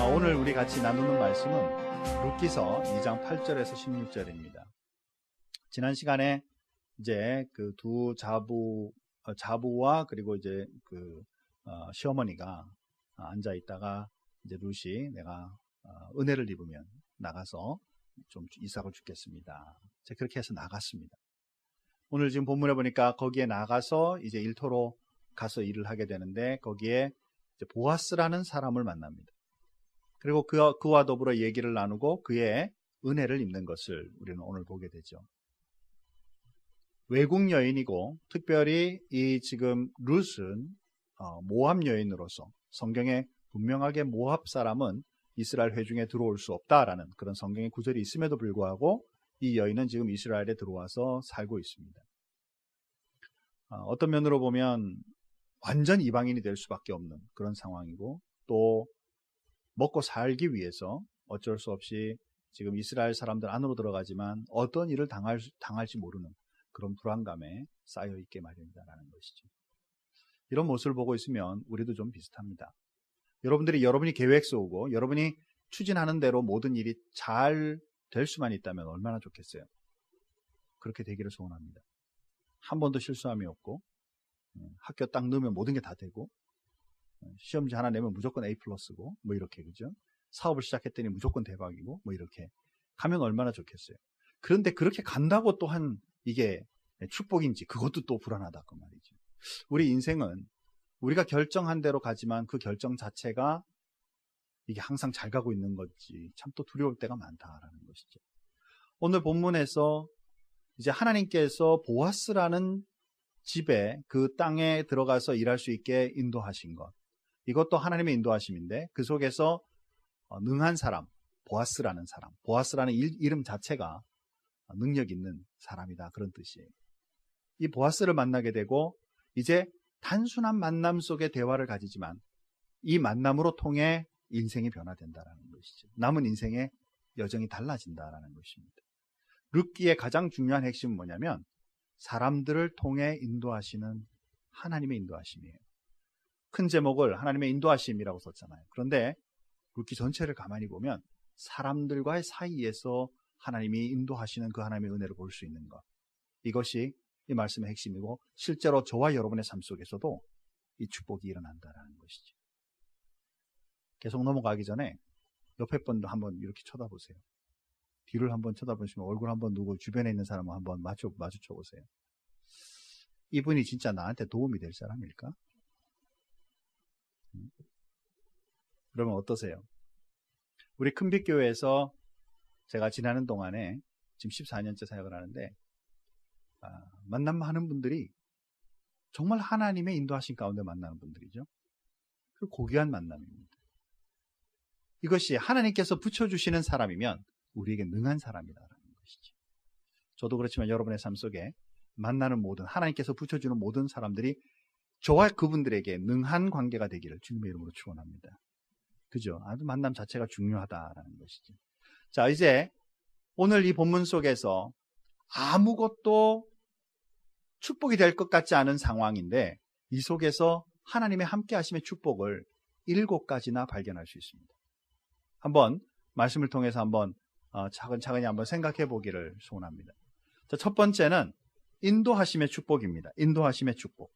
오늘 우리 같이 나누는 말씀은 룻기서 2장 8절에서 16절입니다. 지난 시간에 이제 그 두 자부와 그리고 이제 시어머니가 앉아 있다가 이제 룻이 내가 은혜를 입으면 나가서 좀 이삭을 죽겠습니다. 그렇게 해서 나갔습니다. 오늘 지금 본문에 보니까 거기에 나가서 이제 일터로 가서 일을 하게 되는데 거기에 이제 보아스라는 사람을 만납니다. 그리고 그와 더불어 얘기를 나누고 그의 은혜를 입는 것을 우리는 오늘 보게 되죠. 외국 여인이고 특별히 이 지금 룻은 모압 여인으로서 성경에 분명하게 모압 사람은 이스라엘 회중에 들어올 수 없다라는 그런 성경의 구절이 있음에도 불구하고 이 여인은 지금 이스라엘에 들어와서 살고 있습니다. 어떤 면으로 보면 완전 이방인이 될 수밖에 없는 그런 상황이고 또 먹고 살기 위해서 어쩔 수 없이 지금 이스라엘 사람들 안으로 들어가지만 어떤 일을 당할지 모르는 그런 불안감에 쌓여있게 마련이다라는 것이죠. 이런 모습을 보고 있으면 우리도 좀 비슷합니다. 여러분이 계획 세우고 여러분이 추진하는 대로 모든 일이 잘 될 수만 있다면 얼마나 좋겠어요. 그렇게 되기를 소원합니다. 한 번도 실수함이 없고 학교 딱 넣으면 모든 게 다 되고 시험지 하나 내면 무조건 A+고 뭐 이렇게 그죠? 사업을 시작했더니 무조건 대박이고 뭐 이렇게 가면 얼마나 좋겠어요. 그런데 그렇게 간다고 또한 이게 축복인지 그것도 또 불안하다 그 말이죠. 우리 인생은 우리가 결정한 대로 가지만 그 결정 자체가 이게 항상 잘 가고 있는 건지 참 또 두려울 때가 많다라는 것이죠. 오늘 본문에서 이제 하나님께서 보아스라는 집에 그 땅에 들어가서 일할 수 있게 인도하신 것, 이것도 하나님의 인도하심인데 그 속에서 능한 사람, 보아스라는 사람, 보아스라는 이름 자체가 능력 있는 사람이다 그런 뜻이에요. 이 보아스를 만나게 되고 이제 단순한 만남 속의 대화를 가지지만 이 만남으로 통해 인생이 변화된다라는 것이죠. 남은 인생의 여정이 달라진다라는 것입니다. 룻기의 가장 중요한 핵심은 뭐냐면 사람들을 통해 인도하시는 하나님의 인도하심이에요. 큰 제목을 하나님의 인도하심이라고 썼잖아요. 그런데 룻기 전체를 가만히 보면 사람들과의 사이에서 하나님이 인도하시는 그 하나님의 은혜를 볼 수 있는 것, 이것이 이 말씀의 핵심이고 실제로 저와 여러분의 삶 속에서도 이 축복이 일어난다는 것이죠. 계속 넘어가기 전에 옆에 분도 한번 이렇게 쳐다보세요. 뒤를 한번 쳐다보시면 얼굴 한번 누구 주변에 있는 사람을 한번 마주쳐 보세요. 이분이 진짜 나한테 도움이 될 사람일까? 그러면 어떠세요? 우리 큰빛교회에서 제가 지나는 동안에 지금 14년째 사역을 하는데 만난 많은 분들이 정말 하나님의 인도하신 가운데 만나는 분들이죠. 그 고귀한 만남입니다. 이것이 하나님께서 붙여주시는 사람이면 우리에게 능한 사람이라는 것이죠. 저도 그렇지만 여러분의 삶 속에 만나는 모든 하나님께서 붙여주는 모든 사람들이 저와 그분들에게 능한 관계가 되기를 주님의 이름으로 축원합니다. 그죠? 아주 만남 자체가 중요하다라는 것이죠. 자, 이제 오늘 이 본문 속에서 아무것도 축복이 될 것 같지 않은 상황인데 이 속에서 하나님의 함께 하심의 축복을 7가지나 발견할 수 있습니다. 한번 말씀을 통해서 한번 차근차근히 한번 생각해 보기를 소원합니다. 자, 첫 번째는 인도하심의 축복입니다. 인도하심의 축복.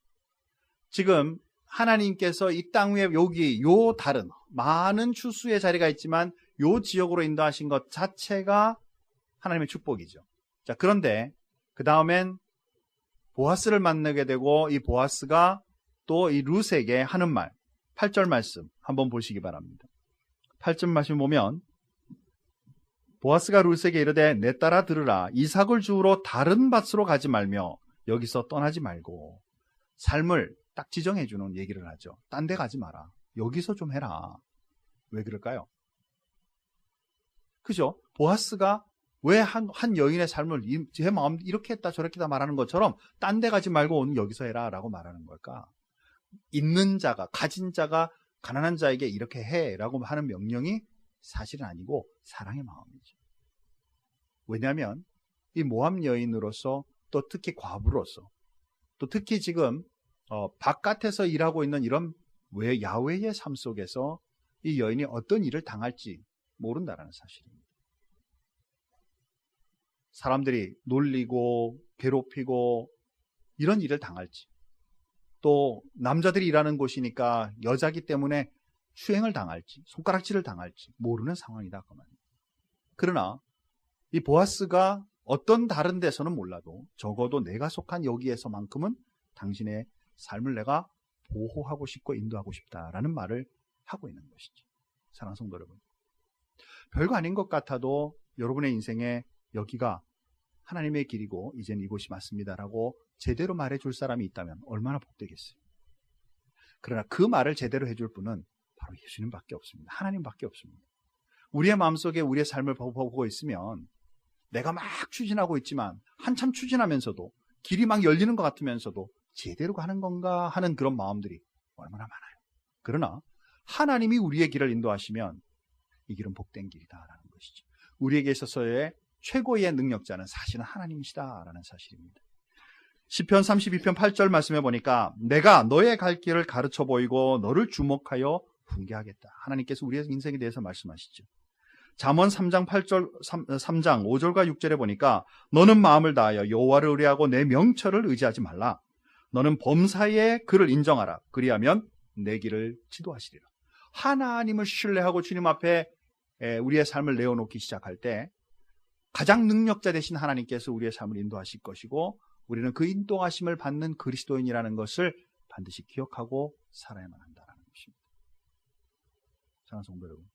지금 하나님께서 이 땅 위에 여기 요 다른 많은 추수의 자리가 있지만 요 지역으로 인도하신 것 자체가 하나님의 축복이죠. 자, 그런데 그 다음엔 보아스를 만나게 되고 이 보아스가 또 이 룻에게 하는 말, 8절 말씀 한번 보시기 바랍니다. 8절 말씀 보면 보아스가 룻에게 이르되 내 딸아 들으라 이삭을 주우러 다른 밭으로 가지 말며 여기서 떠나지 말고 삶을 딱 지정해 주는 얘기를 하죠. 딴 데 가지 마라. 여기서 좀 해라. 왜 그럴까요? 그죠? 보아스가 왜 한 여인의 삶을 제 마음 이렇게 했다 저렇게 했다 말하는 것처럼 딴 데 가지 말고 오늘 여기서 해라 라고 말하는 걸까? 있는 자가, 가진 자가 가난한 자에게 이렇게 해라고 하는 명령이 사실은 아니고 사랑의 마음이죠. 왜냐하면 이 모압 여인으로서 또 특히 과부로서 또 특히 지금 바깥에서 일하고 있는 이런 야훼의 삶 속에서 이 여인이 어떤 일을 당할지 모른다라는 사실입니다. 사람들이 놀리고 괴롭히고 이런 일을 당할지, 또 남자들이 일하는 곳이니까 여자기 때문에 추행을 당할지, 손가락질을 당할지 모르는 상황이다 그 말입니다. 그러나 이 보아스가 어떤 다른 데서는 몰라도 적어도 내가 속한 여기에서만큼은 당신의 삶을 내가 보호하고 싶고 인도하고 싶다라는 말을 하고 있는 것이죠. 사랑하는 성도 여러분, 별거 아닌 것 같아도 여러분의 인생에 여기가 하나님의 길이고 이젠 이곳이 맞습니다라고 제대로 말해줄 사람이 있다면 얼마나 복되겠어요. 그러나 그 말을 제대로 해줄 분은 바로 예수님밖에 없습니다. 하나님밖에 없습니다. 우리의 마음속에 우리의 삶을 보고 있으면 내가 막 추진하고 있지만 한참 추진하면서도 길이 막 열리는 것 같으면서도 제대로 가는 건가 하는 그런 마음들이 얼마나 많아요. 그러나 하나님이 우리의 길을 인도하시면 이 길은 복된 길이다라는 것이죠. 우리에게 있어서의 최고의 능력자는 사실은 하나님이시다라는 사실입니다. 시편 32편 8절 말씀해 보니까 내가 너의 갈 길을 가르쳐 보이고 너를 주목하여 훈계하겠다. 하나님께서 우리의 인생에 대해서 말씀하시죠. 잠언 3장 5절과 6절에 보니까 너는 마음을 다하여 여호와를 의뢰하고 내 명철을 의지하지 말라. 너는 범사에 그를 인정하라. 그리하면 내 길을 지도하시리라. 하나님을 신뢰하고 주님 앞에 우리의 삶을 내어놓기 시작할 때 가장 능력자 되신 하나님께서 우리의 삶을 인도하실 것이고 우리는 그 인도하심을 받는 그리스도인이라는 것을 반드시 기억하고 살아야만 한다는 것입니다. 사랑하는 성도 여러분,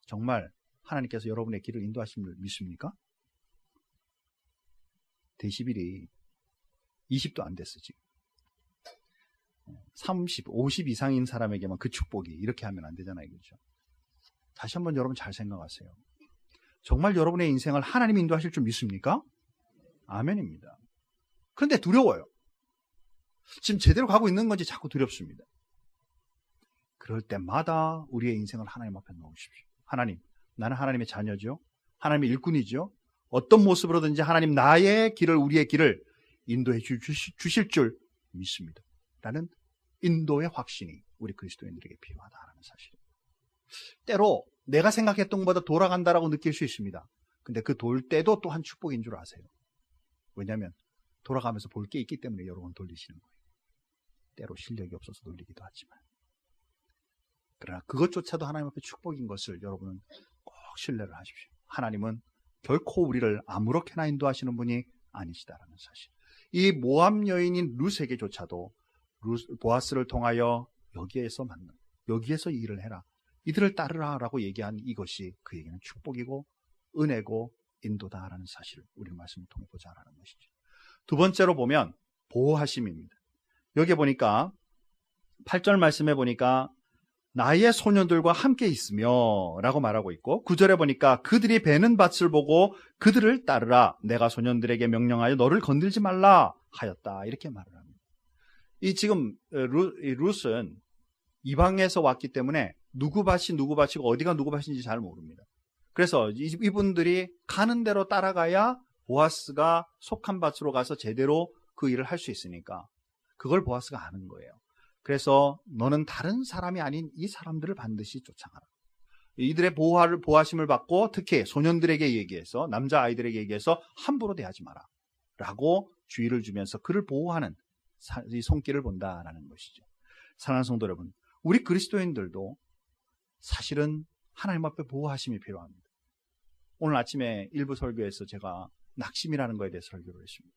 정말 하나님께서 여러분의 길을 인도하심을 믿습니까? 데시벨이 20도 안 됐어 지금. 30, 50 이상인 사람에게만 그 축복이 이렇게 하면 안 되잖아요. 그렇죠? 다시 한번 여러분 잘 생각하세요. 정말 여러분의 인생을 하나님이 인도하실 줄 믿습니까? 아멘입니다. 그런데 두려워요. 지금 제대로 가고 있는 건지 자꾸 두렵습니다. 그럴 때마다 우리의 인생을 하나님 앞에 놓으십시오. 하나님, 나는 하나님의 자녀죠. 하나님의 일꾼이죠. 어떤 모습으로든지 하나님 나의 길을, 우리의 길을 인도해 주실 줄 믿습니다. 라는 인도의 확신이 우리 그리스도인들에게 필요하다는 사실입니다. 때로 내가 생각했던 것보다 돌아간다라고 느낄 수 있습니다. 근데 그 돌 때도 또한 축복인 줄 아세요. 왜냐하면 돌아가면서 볼 게 있기 때문에 여러 번 돌리시는 거예요. 때로 실력이 없어서 돌리기도 하지만. 그러나 그것조차도 하나님 앞에 축복인 것을 여러분은 꼭 신뢰를 하십시오. 하나님은 결코 우리를 아무렇게나 인도하시는 분이 아니시다라는 사실. 이 모압 여인인 룻에게조차도 보아스를 통하여 여기에서 이 일을 해라. 이들을 따르라라고 얘기한 이것이 그에게는 축복이고 은혜고 인도다라는 사실을 우리 말씀을 통해 보자라는 것이죠. 두 번째로 보면 보호하심입니다. 여기 보니까 8절 말씀에 보니까 나의 소년들과 함께 있으며 라고 말하고 있고 9절에 보니까 그들이 베는 밭을 보고 그들을 따르라. 내가 소년들에게 명령하여 너를 건들지 말라 하였다. 이렇게 말을 합니다. 이 지금 룻은 이방에서 왔기 때문에 누구 밭이고 어디가 누구 밭인지 잘 모릅니다. 그래서 이분들이 가는 대로 따라가야 보아스가 속한 밭으로 가서 제대로 그 일을 할 수 있으니까 그걸 보아스가 아는 거예요. 그래서 너는 다른 사람이 아닌 이 사람들을 반드시 쫓아가라. 이들의 보호하심을 받고 특히 소년들에게 얘기해서 남자아이들에게 얘기해서 함부로 대하지 마라 라고 주의를 주면서 그를 보호하는 이 손길을 본다라는 것이죠. 사랑하는 성도 여러분, 우리 그리스도인들도 사실은 하나님 앞에 보호하심이 필요합니다. 오늘 아침에 일부 설교에서 제가 낙심이라는 것에 대해서 설교를 했습니다.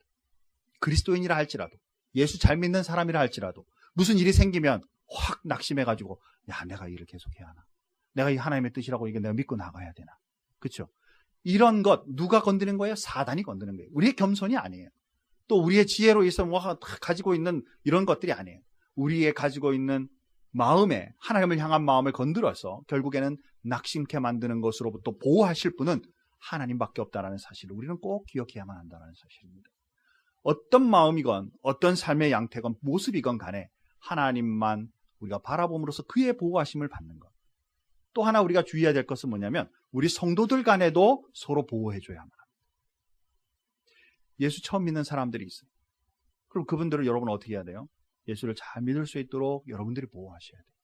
그리스도인이라 할지라도 예수 잘 믿는 사람이라 할지라도 무슨 일이 생기면 확 낙심해가지고 내가 일을 계속해야 하나? 내가 이 하나님의 뜻이라고 이게 내가 믿고 나가야 되나? 그렇죠? 이런 것 누가 건드는 거예요? 사단이 건드는 거예요. 우리의 겸손이 아니에요. 또 우리의 지혜로 있어 가지고 있는 이런 것들이 아니에요. 우리의 가지고 있는 마음에 하나님을 향한 마음을 건드려서 결국에는 낙심케 만드는 것으로부터 보호하실 분은 하나님밖에 없다는 사실을 우리는 꼭 기억해야만 한다는 사실입니다. 어떤 마음이건 어떤 삶의 양태건 모습이건 간에 하나님만 우리가 바라봄으로써 그의 보호하심을 받는 것. 또 하나 우리가 주의해야 될 것은 뭐냐면 우리 성도들 간에도 서로 보호해줘야만 합니다. 예수 처음 믿는 사람들이 있어요. 그럼 그분들을 여러분 어떻게 해야 돼요? 예수를 잘 믿을 수 있도록 여러분들이 보호하셔야 돼요.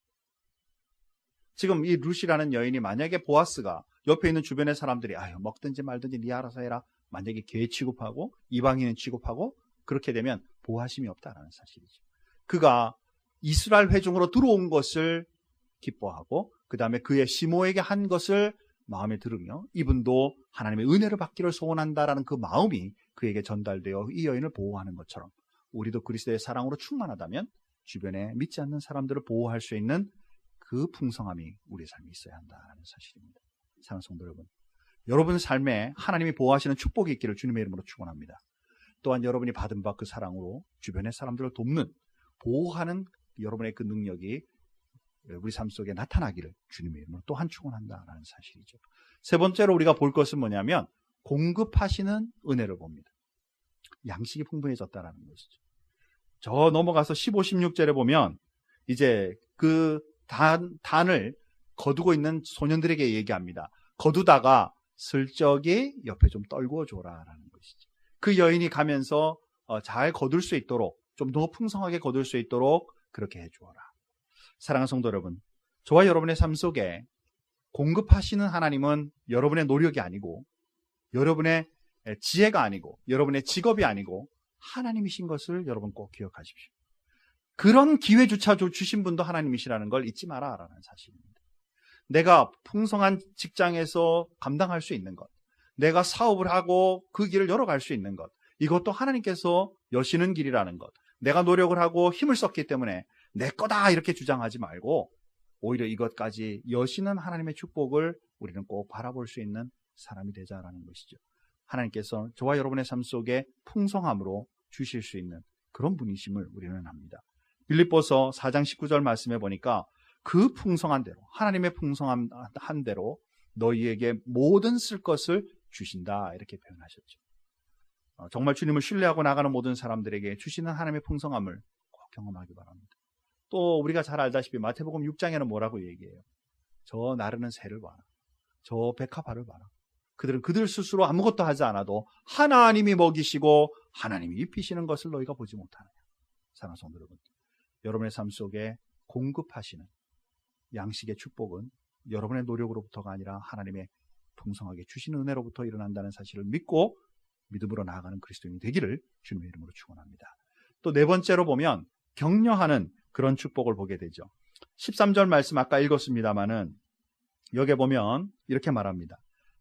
지금 이 룻이라는 여인이 만약에 보아스가 옆에 있는 주변의 사람들이 아유 먹든지 말든지 네 알아서 해라, 만약에 개 취급하고 이방인은 취급하고 그렇게 되면 보호하심이 없다라는 사실이죠. 그가 이스라엘 회중으로 들어온 것을 기뻐하고 그 다음에 그의 시모에게 한 것을 마음에 들으며 이분도 하나님의 은혜를 받기를 소원한다라는 그 마음이 그에게 전달되어 이 여인을 보호하는 것처럼 우리도 그리스도의 사랑으로 충만하다면 주변에 믿지 않는 사람들을 보호할 수 있는 그 풍성함이 우리의 삶에 있어야 한다는 사실입니다. 사랑하는 성도 여러분, 여러분 삶에 하나님이 보호하시는 축복이 있기를 주님의 이름으로 축원합니다. 또한 여러분이 받은 바 그 사랑으로 주변의 사람들을 돕는, 보호하는 여러분의 그 능력이 우리 삶 속에 나타나기를 주님의 이름으로 또한 축원한다라는 사실이죠. 세 번째로 우리가 볼 것은 뭐냐면 공급하시는 은혜를 봅니다. 양식이 풍부해졌다라는 것이죠. 저 넘어가서 15, 16절에 보면 이제 그 단을 거두고 있는 소년들에게 얘기합니다. 거두다가 슬쩍이 옆에 좀 떨구어 줘라라는 것이죠. 그 여인이 가면서 잘 거둘 수 있도록, 좀 더 풍성하게 거둘 수 있도록 그렇게 해주어라. 사랑하는 성도 여러분, 저와 여러분의 삶 속에 공급하시는 하나님은 여러분의 노력이 아니고 여러분의 지혜가 아니고 여러분의 직업이 아니고 하나님이신 것을 여러분 꼭 기억하십시오. 그런 기회조차 주신 분도 하나님이시라는 걸 잊지 마라라는 사실입니다. 내가 풍성한 직장에서 감당할 수 있는 것, 내가 사업을 하고 그 길을 열어갈 수 있는 것, 이것도 하나님께서 여시는 길이라는 것, 내가 노력을 하고 힘을 썼기 때문에 내 거다 이렇게 주장하지 말고 오히려 이것까지 여시는 하나님의 축복을 우리는 꼭 바라볼 수 있는 사람이 되자라는 것이죠. 하나님께서 저와 여러분의 삶 속에 풍성함으로 주실 수 있는 그런 분이심을 우리는 합니다. 빌립보서 4장 19절 말씀해 보니까 그 풍성한 대로, 하나님의 풍성한 대로 너희에게 모든 쓸 것을 주신다 이렇게 표현하셨죠. 정말 주님을 신뢰하고 나가는 모든 사람들에게 주시는 하나님의 풍성함을 꼭 경험하기 바랍니다. 또 우리가 잘 알다시피 마태복음 6장에는 뭐라고 얘기해요? 저 나르는 새를 봐라, 저 백합화를 봐라. 그들은 그들 스스로 아무것도 하지 않아도 하나님이 먹이시고 하나님이 입히시는 것을 너희가 보지 못하느냐. 사랑하는 성도 여러분, 여러분의 삶 속에 공급하시는 양식의 축복은 여러분의 노력으로부터가 아니라 하나님의 풍성하게 주시는 은혜로부터 일어난다는 사실을 믿고 믿음으로 나아가는 그리스도인이 되기를 주님의 이름으로 축원합니다. 또 네 번째로 보면 격려하는 그런 축복을 보게 되죠. 13절 말씀 아까 읽었습니다마는 여기에 보면 이렇게 말합니다.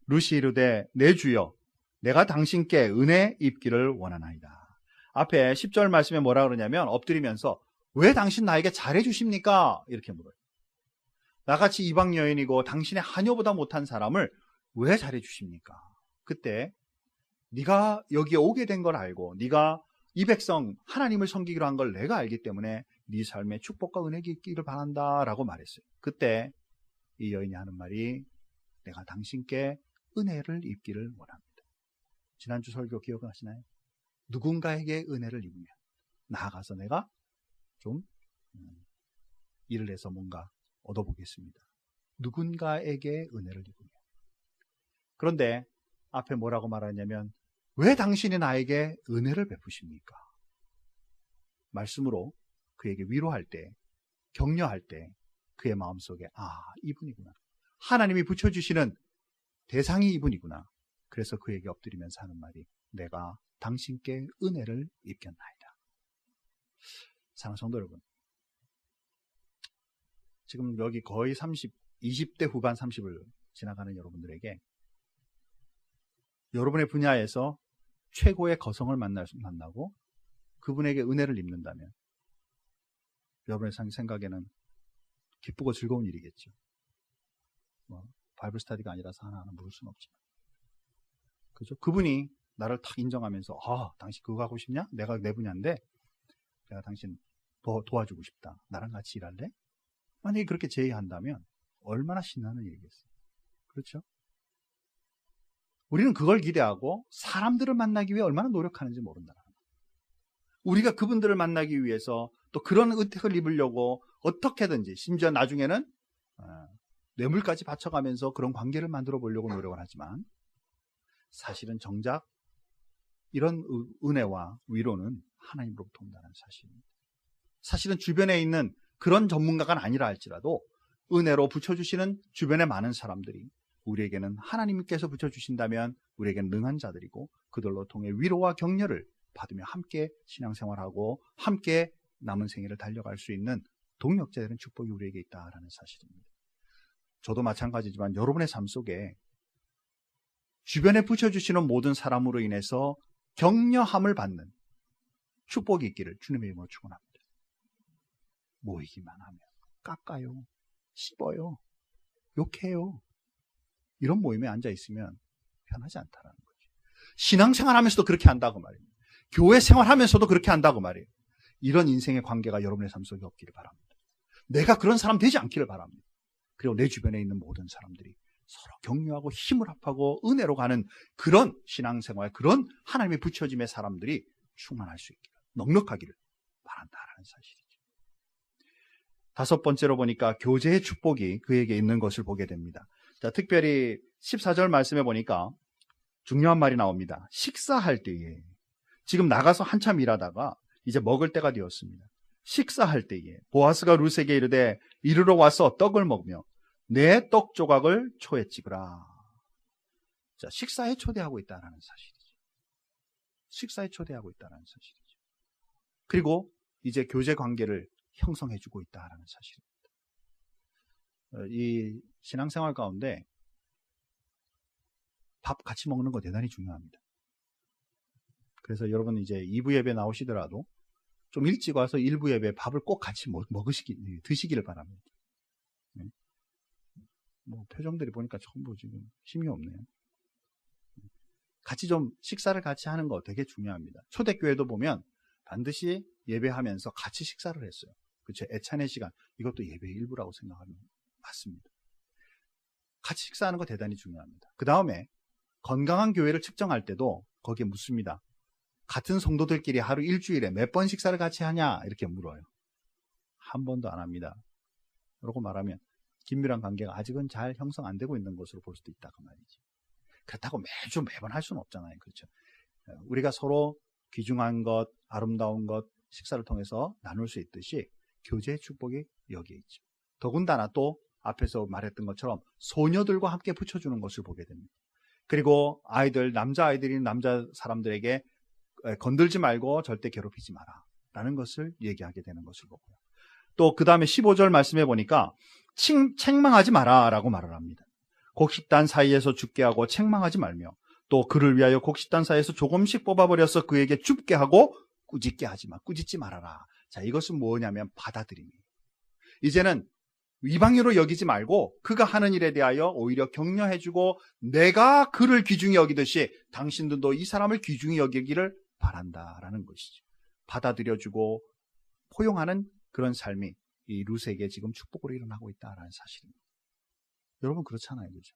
룻이 이르되 내 주여 내가 당신께 은혜 입기를 원하나이다. 앞에 10절 말씀에 뭐라 그러냐면 엎드리면서 왜 당신 나에게 잘해 주십니까? 이렇게 물어요. 나같이 이방 여인이고 당신의 하녀보다 못한 사람을 왜 잘해 주십니까? 그때 네가 여기에 오게 된 걸 알고 네가 이 백성 하나님을 섬기기로 한 걸 내가 알기 때문에 네 삶에 축복과 은혜가 있기를 바란다라고 말했어요. 그때 이 여인이 하는 말이 내가 당신께 은혜를 입기를 원합니다. 지난주 설교 기억하시나요? 누군가에게 은혜를 입으면 나아가서 내가 좀 일을 해서 뭔가 얻어보겠습니다. 누군가에게 은혜를 입으면. 그런데 앞에 뭐라고 말하냐면 왜 당신이 나에게 은혜를 베푸십니까? 말씀으로 그에게 위로할 때, 격려할 때 그의 마음속에 이분이구나. 하나님이 붙여주시는 대상이 이분이구나. 그래서 그에게 엎드리면서 하는 말이 내가 당신께 은혜를 입겠나이다. 사랑하는 성도 여러분, 지금 여기 거의 20대 후반 30을 지나가는 여러분들에게 여러분의 분야에서 최고의 거성을 만나고 그분에게 은혜를 입는다면 여러분의 생각에는 기쁘고 즐거운 일이겠죠. 바이블 스터디가 아니라서 하나하나 물을 수는 없지만, 그죠? 그분이 나를 탁 인정하면서 당신 그거 하고 싶냐? 내가 내 분야인데 내가 당신 도와주고 싶다. 나랑 같이 일할래? 만약에 그렇게 제의한다면 얼마나 신나는 일이겠어요. 그렇죠? 우리는 그걸 기대하고 사람들을 만나기 위해 얼마나 노력하는지 모른다. 우리가 그분들을 만나기 위해서 또 그런 혜택을 입으려고 어떻게든지 심지어 나중에는 뇌물까지 바쳐가면서 그런 관계를 만들어 보려고 노력을 하지만 사실은 정작 이런 은혜와 위로는 하나님으로부터 온다는 사실입니다. 사실은 주변에 있는 그런 전문가가 아니라 할지라도 은혜로 붙여주시는 주변의 많은 사람들이 우리에게는 하나님께서 붙여주신다면 우리에게는 능한 자들이고 그들로 통해 위로와 격려를 받으며 함께 신앙생활하고 함께 남은 생애를 달려갈 수 있는 동력자들은 축복이 우리에게 있다라는 사실입니다. 저도 마찬가지지만 여러분의 삶 속에 주변에 붙여주시는 모든 사람으로 인해서 격려함을 받는 축복이 있기를 주님의 이름으로 축원합니다. 모이기만 하면 깎아요, 씹어요, 욕해요. 이런 모임에 앉아있으면 편하지 않다는 거죠. 신앙생활 하면서도 그렇게 한다고 말이에요. 교회 생활하면서도 그렇게 한다고 말이에요. 이런 인생의 관계가 여러분의 삶 속에 없기를 바랍니다. 내가 그런 사람 되지 않기를 바랍니다. 그리고 내 주변에 있는 모든 사람들이 서로 격려하고 힘을 합하고 은혜로 가는 그런 신앙생활, 그런 하나님의 붙여짐의 사람들이 충만할 수 있기를, 넉넉하기를 바란다라는 사실이죠. 다섯 번째로 보니까 교제의 축복이 그에게 있는 것을 보게 됩니다. 자, 특별히 14절 말씀에 보니까 중요한 말이 나옵니다. 식사할 때에, 지금 나가서 한참 일하다가 이제 먹을 때가 되었습니다. 식사할 때에 보아스가 룻에게 이르되 이르러 와서 떡을 먹으며 내 떡 조각을 초에 찍으라. 자, 식사에 초대하고 있다는 사실이죠. 식사에 초대하고 있다는 사실이죠. 그리고 이제 교제 관계를 형성해주고 있다는 사실입니다. 이 신앙생활 가운데 밥 같이 먹는 거 대단히 중요합니다. 그래서 여러분 이제 2부 예배 나오시더라도 좀 일찍 와서 1부 예배 밥을 꼭 같이 드시기를 바랍니다. 뭐 표정들이 보니까 전부 지금 힘이 없네요. 같이 좀 식사를 같이 하는 거 되게 중요합니다. 초대교회도 보면 반드시 예배하면서 같이 식사를 했어요. 그렇죠? 애찬의 시간, 이것도 예배의 일부라고 생각하면 맞습니다. 같이 식사하는 거 대단히 중요합니다. 그 다음에 건강한 교회를 측정할 때도 거기에 묻습니다. 같은 성도들끼리 하루 일주일에 몇 번 식사를 같이 하냐 이렇게 물어요. 한 번도 안 합니다. 그러고 말하면 긴밀한 관계가 아직은 잘 형성 안 되고 있는 것으로 볼 수도 있다고 말이죠. 그렇다고 매번 할 수는 없잖아요. 그렇죠? 우리가 서로 귀중한 것, 아름다운 것, 식사를 통해서 나눌 수 있듯이 교제의 축복이 여기에 있죠. 더군다나 또 앞에서 말했던 것처럼 소녀들과 함께 붙여주는 것을 보게 됩니다. 그리고 남자아이들이 남자 사람들에게 건들지 말고 절대 괴롭히지 마라 라는 것을 얘기하게 되는 것을 보고요. 또 그 다음에 15절 말씀해 보니까 책망하지 마라 라고 말을 합니다. 곡식단 사이에서 죽게 하고 책망하지 말며 또 그를 위하여 곡식단 사이에서 조금씩 뽑아버려서 그에게 줍게 하고 꾸짖지 말아라. 자, 이것은 뭐냐면 받아들임이에요. 이제는 이방인으로 여기지 말고 그가 하는 일에 대하여 오히려 격려해주고 내가 그를 귀중히 여기듯이 당신들도 이 사람을 귀중히 여기기를 바란다라는 것이죠. 받아들여주고 포용하는 그런 삶이 이 룻에게 지금 축복으로 일어나고 있다라는 사실입니다. 여러분 그렇잖아요. 그죠?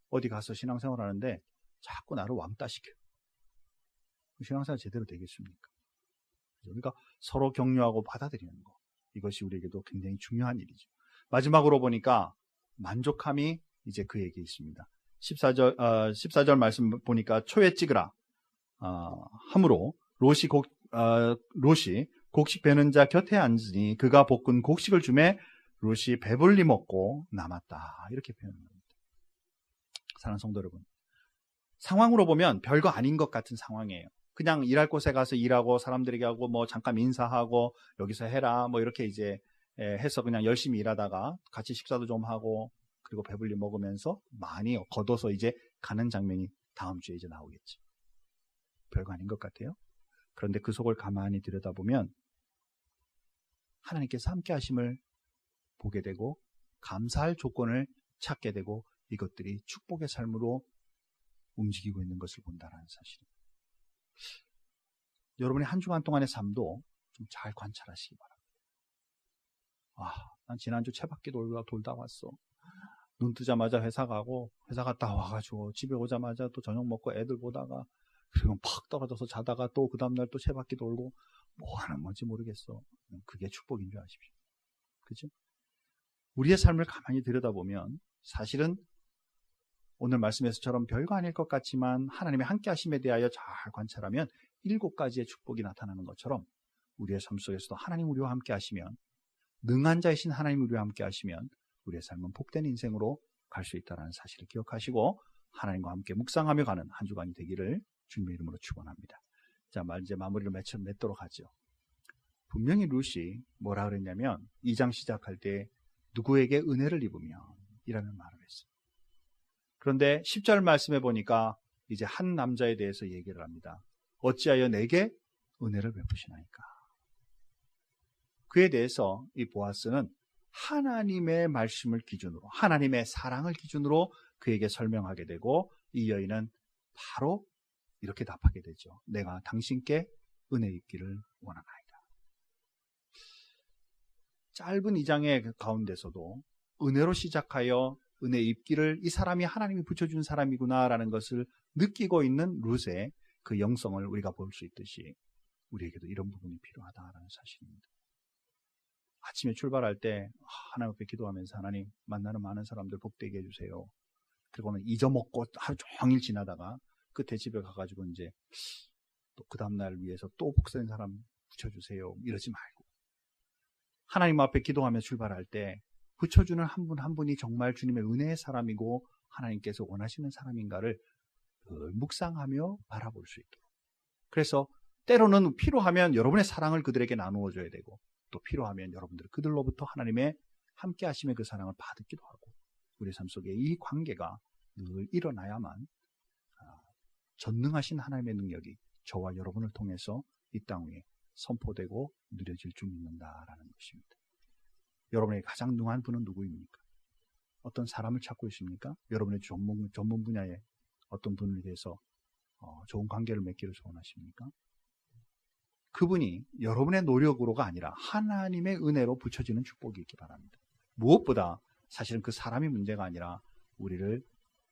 어디 가서 신앙생활 하는데 자꾸 나를 왕따시켜요. 신앙생활 제대로 되겠습니까? 그러니까 서로 격려하고 받아들이는 거, 이것이 우리에게도 굉장히 중요한 일이죠. 마지막으로 보니까 만족함이 이제 그에게 있습니다. 14절 말씀 보니까 초에 찍으라 함으로 롯이 곡식 베는 자 곁에 앉으니 그가 볶은 곡식을 주매 롯이 배불리 먹고 남았다. 이렇게 표현합니다. 사랑하는 성도 여러분, 상황으로 보면 별거 아닌 것 같은 상황이에요. 그냥 일할 곳에 가서 일하고 사람들에게 하고 뭐 잠깐 인사하고 여기서 해라 뭐 이렇게 이제 해서 그냥 열심히 일하다가 같이 식사도 좀 하고 그리고 배불리 먹으면서 많이 걷어서 이제 가는 장면이 다음 주에 이제 나오겠죠. 별거 아닌 것 같아요. 그런데 그 속을 가만히 들여다보면 하나님께서 함께 하심을 보게 되고 감사할 조건을 찾게 되고 이것들이 축복의 삶으로 움직이고 있는 것을 본다는 사실입니다. 여러분의 한 주간 동안의 삶도 좀 잘 관찰하시기 바랍니다. 난 지난주 채바퀴 돌다 왔어. 눈 뜨자마자 회사 가고 회사 갔다 와가지고 집에 오자마자 또 저녁 먹고 애들 보다가 그리고 팍 떨어져서 자다가 또 그 다음날 또 채바퀴 돌고 뭐 하는 건지 모르겠어. 그게 축복인 줄 아십시오. 그죠? 우리의 삶을 가만히 들여다보면 사실은 오늘 말씀에서처럼 별거 아닐 것 같지만 하나님의 함께 하심에 대하여 잘 관찰하면 7가지의 축복이 나타나는 것처럼 우리의 삶 속에서도 하나님 우리와 함께 하시면 능한 자이신 하나님 우리와 함께 하시면 우리의 삶은 복된 인생으로 갈 수 있다는 사실을 기억하시고 하나님과 함께 묵상하며 가는 한 주간이 되기를 주님의 이름으로 축원합니다. 자, 이제 마무리를 맺도록 하죠. 분명히 룻이 뭐라 그랬냐면 2장 시작할 때 누구에게 은혜를 입으면 이라는 말을 했어요. 그런데 10절 말씀해 보니까 이제 한 남자에 대해서 얘기를 합니다. 어찌하여 내게 은혜를 베푸시나이까. 그에 대해서 이 보아스는 하나님의 말씀을 기준으로, 하나님의 사랑을 기준으로 그에게 설명하게 되고, 이 여인은 바로 이렇게 답하게 되죠. 내가 당신께 은혜 입기를 원하나이다. 짧은 2장의 가운데서도 은혜로 시작하여 은혜 입기를 이 사람이 하나님이 붙여준 사람이구나라는 것을 느끼고 있는 룻의 그 영성을 우리가 볼 수 있듯이 우리에게도 이런 부분이 필요하다라는 사실입니다. 아침에 출발할 때 하나님 앞에 기도하면서 하나님, 만나는 많은 사람들 복되게 해주세요. 그리고는 잊어먹고 하루 종일 지나다가 끝에 집에 가가지고 이제 또 그 다음날 위해서 또 복된 사람 붙여주세요. 이러지 말고 하나님 앞에 기도하며 출발할 때 붙여주는 한 분 한 분이 정말 주님의 은혜의 사람이고 하나님께서 원하시는 사람인가를 묵상하며 바라볼 수 있도록. 그래서 때로는 필요하면 여러분의 사랑을 그들에게 나누어 줘야 되고, 또 필요하면 여러분들 그들로부터 하나님의 함께 하심의 그 사랑을 받기도 하고, 우리 삶 속에 이 관계가 늘 일어나야만 전능하신 하나님의 능력이 저와 여러분을 통해서 이 땅 위에 선포되고 누려질 줄 믿는다라는 것입니다. 여러분의 가장 능한 분은 누구입니까? 어떤 사람을 찾고 있습니까? 여러분의 전문 분야에 어떤 분에 대해서 좋은 관계를 맺기를 소원하십니까? 그분이 여러분의 노력으로가 아니라 하나님의 은혜로 붙여지는 축복이 있기 바랍니다. 무엇보다 사실은 그 사람이 문제가 아니라 우리를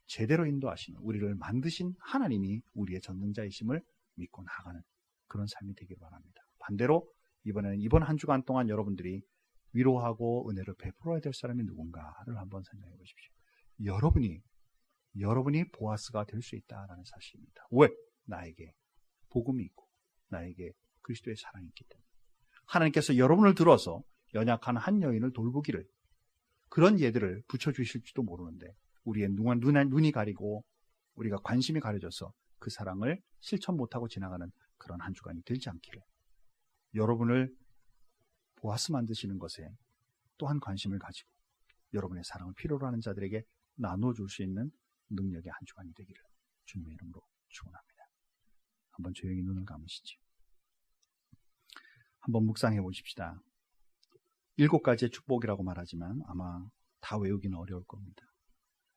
제대로 인도하시는, 우리를 만드신 하나님이 우리의 전능자이심을 믿고 나아가는 그런 삶이 되길 바랍니다. 반대로 이번에는 이번 한 주간 동안 여러분들이 위로하고 은혜를 베풀어야 될 사람이 누군가를 한번 생각해 보십시오. 여러분이 보아스가 될 수 있다는 사실입니다. 왜? 나에게 복음이 있고 나에게 그리스도의 사랑이 있기 때문에. 하나님께서 여러분을 들어서 연약한 한 여인을 돌보기를, 그런 예들을 붙여주실지도 모르는데 우리의 눈이 가리고 우리가 관심이 가려져서 그 사랑을 실천 못하고 지나가는 그런 한 주간이 되지 않기를, 여러분을 보아스 만드시는 것에 또한 관심을 가지고 여러분의 사랑을 필요로 하는 자들에게 나눠줄 수 있는 능력의 한 주간이 되기를 주님의 이름으로 축원합니다. 한번 조용히 눈을 감으시죠. 한번 묵상해 보십시다. 7가지의 축복이라고 말하지만 아마 다 외우기는 어려울 겁니다.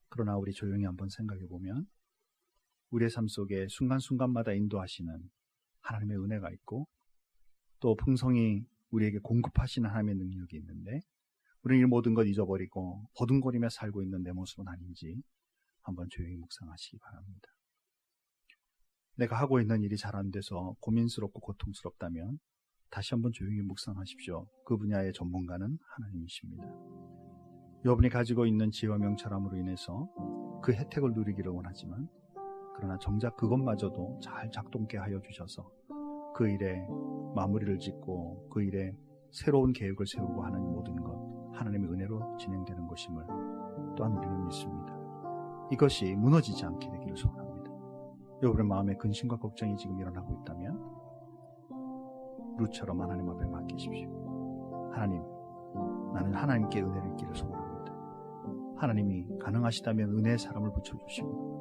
그러나 우리 조용히 한번 생각해 보면 우리의 삶 속에 순간순간마다 인도하시는 하나님의 은혜가 있고, 또 풍성히 우리에게 공급하시는 하나님의 능력이 있는데, 우리는 이 모든 것 잊어버리고 버둥거리며 살고 있는 내 모습은 아닌지 한번 조용히 묵상하시기 바랍니다. 내가 하고 있는 일이 잘 안 돼서 고민스럽고 고통스럽다면 다시 한번 조용히 묵상하십시오. 그 분야의 전문가는 하나님이십니다. 여러분이 가지고 있는 지혜와 명철함으로 인해서 그 혜택을 누리기를 원하지만, 그러나 정작 그것마저도 잘 작동케 하여 주셔서 그 일에 마무리를 짓고 그 일에 새로운 계획을 세우고 하는 모든 것 하나님의 은혜로 진행되는 것임을 또한 우리는 믿습니다. 이것이 무너지지 않게 되기를 소원합니다. 여러분의 마음에 근심과 걱정이 지금 일어나고 있다면 룻처럼 하나님 앞에 맡기십시오. 하나님, 나는 하나님께 은혜를 입기를 소원합니다. 하나님이 가능하시다면 은혜의 사람을 붙여주시고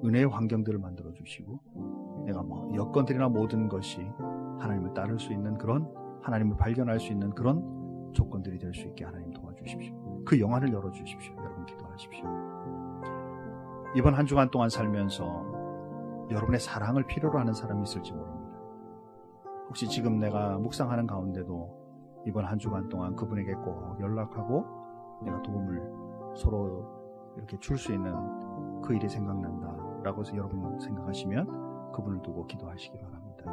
은혜의 환경들을 만들어주시고, 내가 여건들이나 모든 것이 하나님을 따를 수 있는 그런, 하나님을 발견할 수 있는 그런 조건들이 될 수 있게 하나님 도와주십시오. 그 영안을 열어주십시오. 여러분 기도하십시오. 이번 한 주간 동안 살면서 여러분의 사랑을 필요로 하는 사람이 있을지 모릅니다. 혹시 지금 내가 묵상하는 가운데도 이번 한 주간 동안 그분에게 꼭 연락하고 내가 도움을 서로 이렇게 줄 수 있는 그 일이 생각난다 라고 해서 여러분 생각하시면 그분을 두고 기도하시기 바랍니다.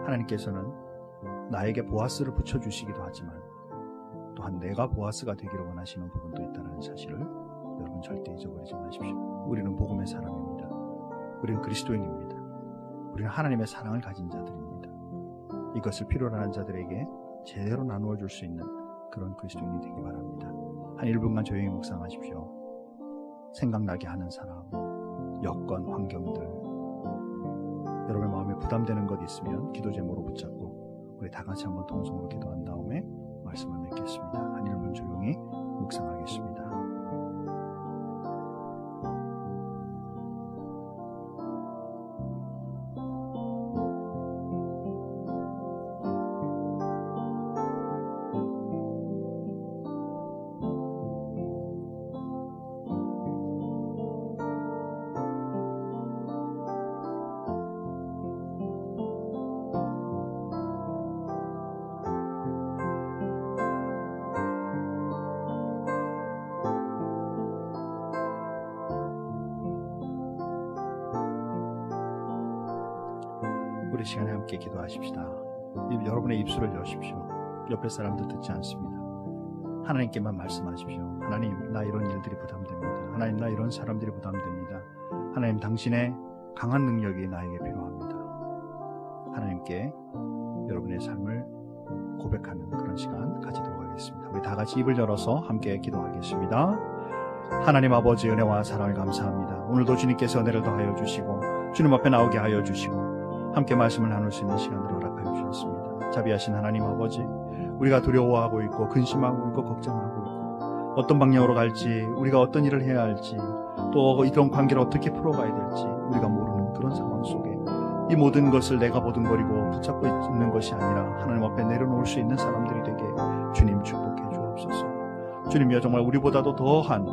하나님께서는 나에게 보아스를 붙여주시기도 하지만 또한 내가 보아스가 되기를 원하시는 부분도 있다는 사실을 여러분 절대 잊어버리지 마십시오. 우리는 복음의 사람입니다. 우리는 그리스도인입니다. 우리는 하나님의 사랑을 가진 자들입니다. 이것을 필요로 하는 자들에게 제대로 나누어 줄 수 있는 그런 그리스도인이 되기 바랍니다. 한 1분간 조용히 묵상하십시오. 생각나게 하는 사람, 여건, 환경들, 여러분의 마음에 부담되는 것 있으면 기도 제목으로 붙잡고 우리 다 같이 한번 통성으로 기도한 다음에 말씀을 맺겠습니다. 한 1분 조용히 묵상하겠습니다. 우리 시간에 함께 기도하십시다. 여러분의 입술을 여십시오. 옆에 사람들 듣지 않습니다. 하나님께만 말씀하십시오. 하나님, 나 이런 일들이 부담됩니다. 하나님, 나 이런 사람들이 부담됩니다. 하나님, 당신의 강한 능력이 나에게 필요합니다. 하나님께 여러분의 삶을 고백하는 그런 시간 가지도록 하겠습니다. 우리 다 같이 입을 열어서 함께 기도하겠습니다. 하나님 아버지, 은혜와 사랑을 감사합니다. 오늘도 주님께서 은혜를 더하여 주시고 주님 앞에 나오게 하여 주시고 함께 말씀을 나눌 수 있는 시간을 허락하여 주셨습니다. 자비하신 하나님 아버지, 우리가 두려워하고 있고 근심하고 있고 걱정하고 있고 어떤 방향으로 갈지, 우리가 어떤 일을 해야 할지, 또 이런 관계를 어떻게 풀어가야 될지 우리가 모르는 그런 상황 속에 이 모든 것을 내가 보듬거리고 붙잡고 있는 것이 아니라 하나님 앞에 내려놓을 수 있는 사람들이 되게 주님 축복해 주옵소서. 주님이여, 정말 우리보다도 더한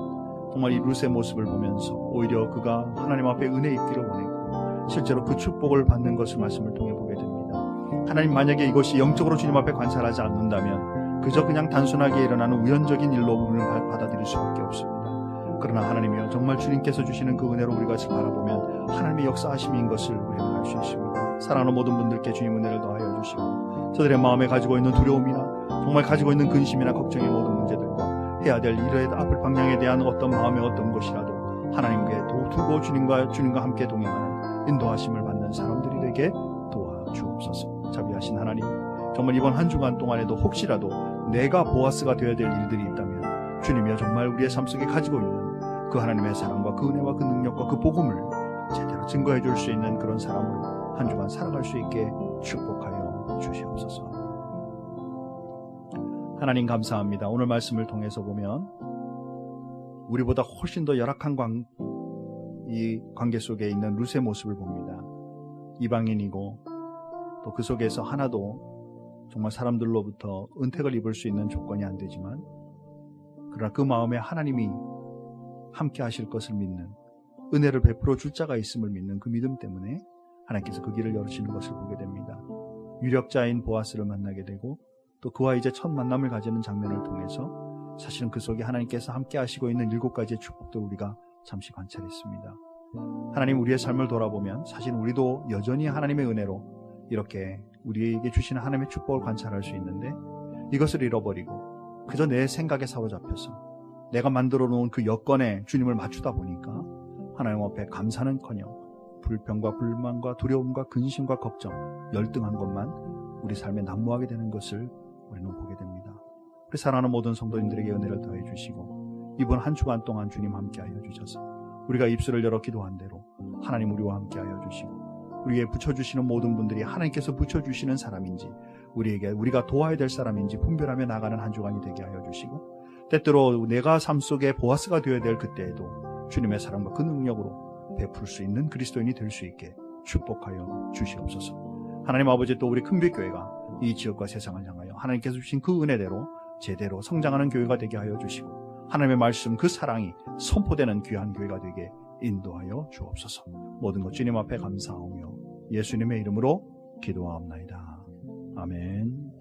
정말 이 룻의 모습을 보면서 오히려 그가 하나님 앞에 은혜 입기를 원했고 실제로 그 축복을 받는 것을 말씀을 통해 보게 됩니다. 하나님, 만약에 이것이 영적으로 주님 앞에 관찰하지 않는다면 그저 그냥 단순하게 일어나는 우연적인 일로 우리는 받아들일 수밖에 없습니다. 그러나 하나님이여, 정말 주님께서 주시는 그 은혜로 우리가 바라보면 하나님의 역사하심인 것을 우리는 알 수 있습니다. 사랑하는 모든 분들께 주님 은혜를 더하여 주시고 저들의 마음에 가지고 있는 두려움이나 정말 가지고 있는 근심이나 걱정의 모든 문제들과 해야 될 일의 앞을 방향에 대한 어떤 마음의 어떤 것이라도 하나님께 두고 주님과 함께 동행하는 인도하심을 받는 사람들이 되게 도와주옵소서. 자비하신 하나님, 정말 이번 한 주간 동안에도 혹시라도 내가 보아스가 되어야 될 일들이 있다면 주님이여, 정말 우리의 삶 속에 가지고 있는 그 하나님의 사랑과 그 은혜와 그 능력과 그 복음을 제대로 증거해 줄 수 있는 그런 사람으로 한 주간 살아갈 수 있게 축복하여 주시옵소서. 하나님 감사합니다. 오늘 말씀을 통해서 보면 우리보다 훨씬 더 열악한 이 관계 속에 있는 룻의 모습을 봅니다. 이방인이고 또 그 속에서 하나도 정말 사람들로부터 은택을 입을 수 있는 조건이 안 되지만 그러나 그 마음에 하나님이 함께 하실 것을 믿는, 은혜를 베풀어 줄 자가 있음을 믿는 그 믿음 때문에 하나님께서 그 길을 열으시는 것을 보게 됩니다. 유력자인 보아스를 만나게 되고 또 그와 이제 첫 만남을 가지는 장면을 통해서 사실은 그 속에 하나님께서 함께 하시고 있는 7가지의 축복도 우리가 잠시 관찰했습니다. 하나님, 우리의 삶을 돌아보면 사실 우리도 여전히 하나님의 은혜로 이렇게 우리에게 주시는 하나님의 축복을 관찰할 수 있는데 이것을 잃어버리고 그저 내 생각에 사로잡혀서 내가 만들어 놓은 그 여건에 주님을 맞추다 보니까 하나님 앞에 감사는커녕 불평과 불만과 두려움과 근심과 걱정, 열등한 것만 우리 삶에 난무하게 되는 것을 우리는 보게 됩니다. 우리 사랑하는 모든 성도님들에게 은혜를 더해 주시고 이번 한 주간 동안 주님 함께하여 주셔서 우리가 입술을 열어 기도한 대로 하나님 우리와 함께하여 주시고 우리에게 붙여주시는 모든 분들이 하나님께서 붙여주시는 사람인지 우리가 도와야 될 사람인지 분별하며 나가는 한 주간이 되게 하여 주시고 때때로 내가 삶 속에 보아스가 되어야 될 그때에도 주님의 사랑과 그 능력으로 베풀 수 있는 그리스도인이 될 수 있게 축복하여 주시옵소서. 하나님 아버지, 또 우리 큰빛교회가 이 지역과 세상을 향하여 하나님께서 주신 그 은혜대로 제대로 성장하는 교회가 되게 하여 주시고 하나님의 말씀 그 사랑이 선포되는 귀한 교회가 되게 인도하여 주옵소서. 모든 것 주님 앞에 감사하며 예수님의 이름으로 기도하옵나이다. 아멘.